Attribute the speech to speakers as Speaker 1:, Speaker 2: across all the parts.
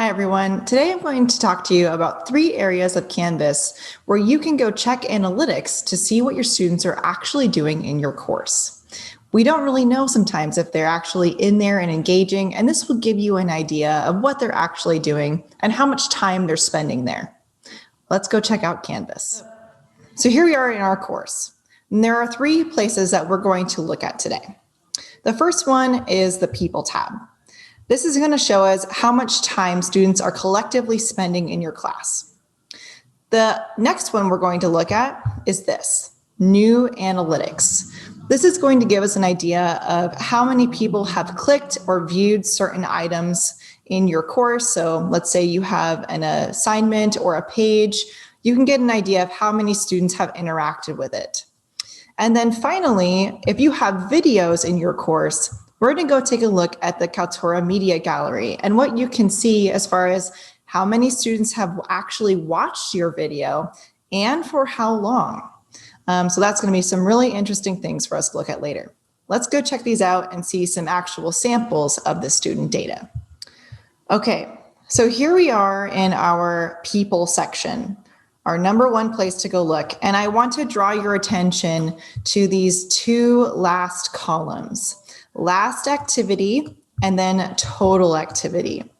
Speaker 1: Hi, everyone. Today I'm going to talk to you about 3 areas of Canvas where you can go check analytics to see what your students are actually doing in your course. We don't really know sometimes if they're actually in there and engaging, and this will give you an idea of what they're actually doing and how much time they're spending there. Let's go check out Canvas. So here we are in our course, and there are 3 places that we're going to look at today. The first one is the People tab. This is going to show us how much time students are collectively spending in your class. The next one we're going to look at is this, New Analytics. This is going to give us an idea of how many people have clicked or viewed certain items in your course. So let's say you have an assignment or a page, you can get an idea of how many students have interacted with it. And then finally, if you have videos in your course, we're going to go take a look at the Kaltura Media Gallery and what you can see as far as how many students have actually watched your video and for how long. So that's going to be some really interesting things for us to look at later. Let's go check these out and see some actual samples of the student data. Okay, so here we are in our People section, our number 1 place to go look. And I want to draw your attention to these 2 last columns. Last activity, and then total activity.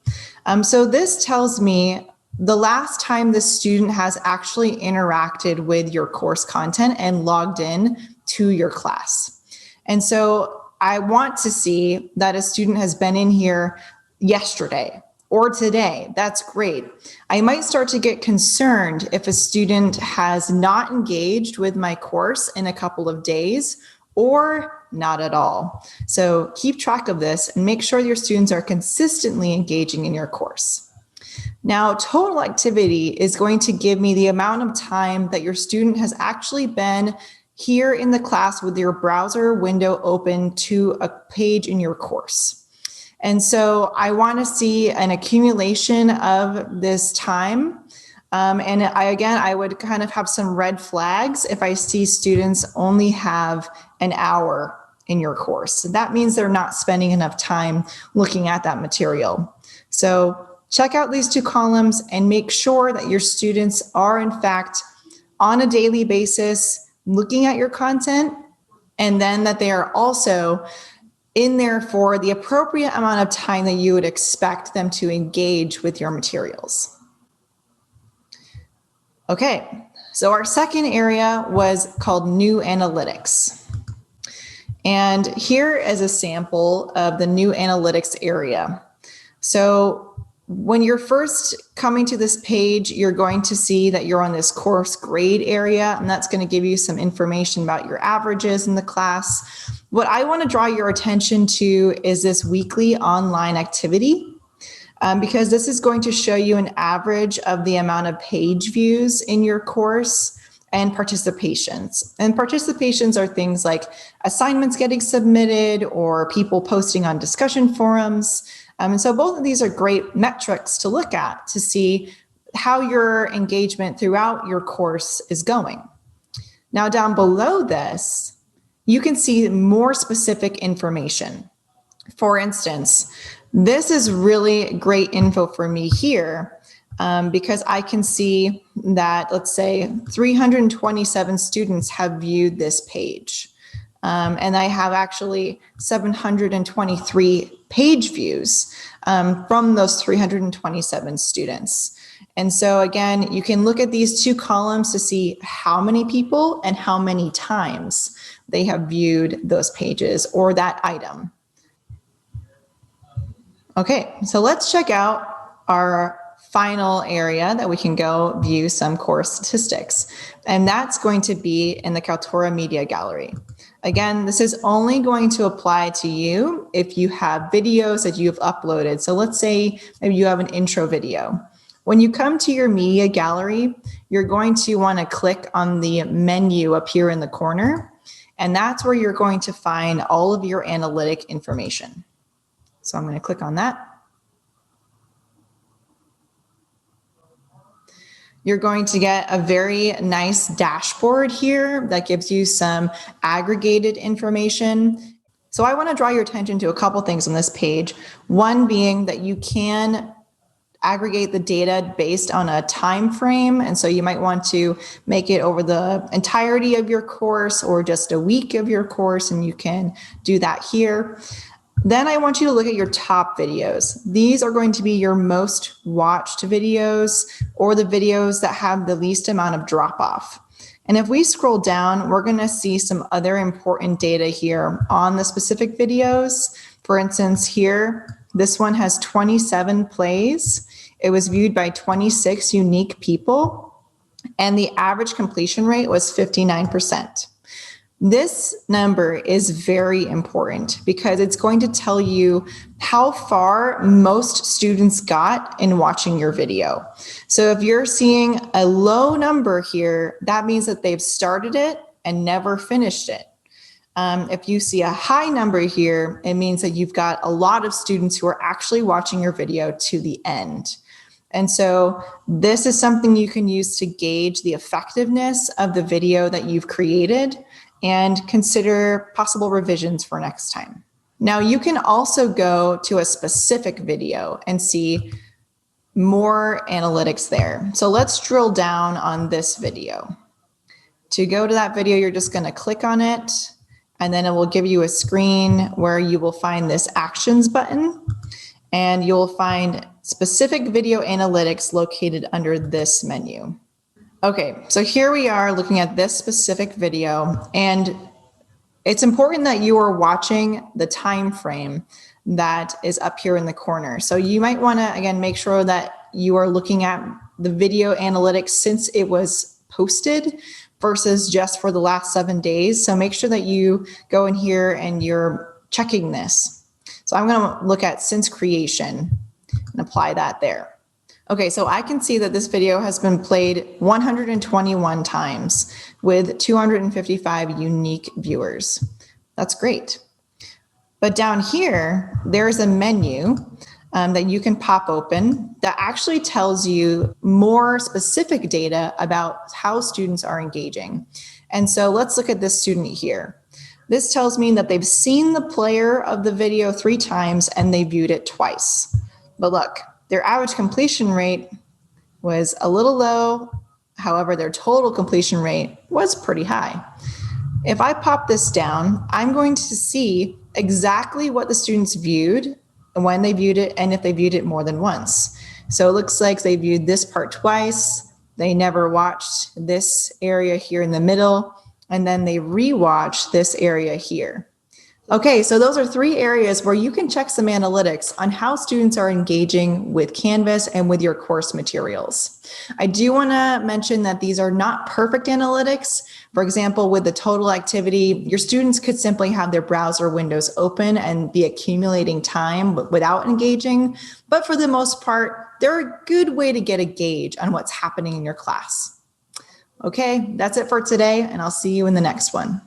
Speaker 1: So this tells me the last time the student has actually interacted with your course content and logged in to your class. And so I want to see that a student has been in here yesterday or today. That's great. I might start to get concerned if a student has not engaged with my course in a couple of days or not at all. So keep track of this and make sure your students are consistently engaging in your course. Now, total activity is going to give me the amount of time that your student has actually been here in the class with your browser window open to a page in your course. And so I want to see an accumulation of this time. And I would kind of have some red flags if I see students only have an hour in your course. That means they're not spending enough time looking at that material. So check out these 2 columns and make sure that your students are in fact on a daily basis looking at your content, and then that they are also in there for the appropriate amount of time that you would expect them to engage with your materials. Okay, so our second area was called New Analytics. And here is a sample of the New Analytics area. So when you're first coming to this page, you're going to see that you're on this course grade area, and that's going to give you some information about your averages in the class. What I want to draw your attention to is this weekly online activity. Because this is going to show you an average of the amount of page views in your course and participations. And participations are things like assignments getting submitted or people posting on discussion forums. And so both of these are great metrics to look at to see how your engagement throughout your course is going. Now down below this, you can see more specific information. For instance, this is really great info for me here because I can see that, let's say, 327 students have viewed this page. And I have actually 723 page views from those 327 students. And so again, you can look at these 2 columns to see how many people and how many times they have viewed those pages or that item. Okay, so let's check out our final area that we can go view some course statistics. And that's going to be in the Kaltura Media Gallery. Again, this is only going to apply to you if you have videos that you've uploaded. So let's say maybe you have an intro video. When you come to your media gallery, you're going to want to click on the menu up here in the corner. And that's where you're going to find all of your analytic information. So I'm going to click on that. You're going to get a very nice dashboard here that gives you some aggregated information. So I want to draw your attention to a couple things on this page. One being that you can aggregate the data based on a time frame. And so you might want to make it over the entirety of your course or just a week of your course, and you can do that here. Then I want you to look at your top videos. These are going to be your most watched videos or the videos that have the least amount of drop off. And if we scroll down, we're going to see some other important data here on the specific videos. For instance, here, this one has 27 plays. It was viewed by 26 unique people, and the average completion rate was 59%. This number is very important because it's going to tell you how far most students got in watching your video. So if you're seeing a low number here, that means that they've started it and never finished it. If you see a high number here, it means that you've got a lot of students who are actually watching your video to the end. And so this is something you can use to gauge the effectiveness of the video that you've created and consider possible revisions for next time. Now you can also go to a specific video and see more analytics there. So let's drill down on this video. To go to that video, you're just going to click on it, and then it will give you a screen where you will find this actions button, and you'll find specific video analytics located under this menu. Okay, so here we are looking at this specific video, and it's important that you are watching the time frame that is up here in the corner. So you might want to, again, make sure that you are looking at the video analytics since it was posted versus just for the last 7 days. So make sure that you go in here and you're checking this. So I'm going to look at since creation and apply that there. Okay, so I can see that this video has been played 121 times with 255 unique viewers. That's great. But down here, there's a menu that you can pop open that actually tells you more specific data about how students are engaging. And so let's look at this student here. This tells me that they've seen the player of the video 3 times and they viewed it twice. But look, their average completion rate was a little low. However, their total completion rate was pretty high. If I pop this down, I'm going to see exactly what the students viewed and when they viewed it and if they viewed it more than once. So it looks like they viewed this part twice. They never watched this area here in the middle, and then they rewatched this area here. Okay, so those are 3 areas where you can check some analytics on how students are engaging with Canvas and with your course materials. I do want to mention that these are not perfect analytics. For example, with the total activity, your students could simply have their browser windows open and be accumulating time without engaging. But for the most part, they're a good way to get a gauge on what's happening in your class. Okay, that's it for today, and I'll see you in the next one.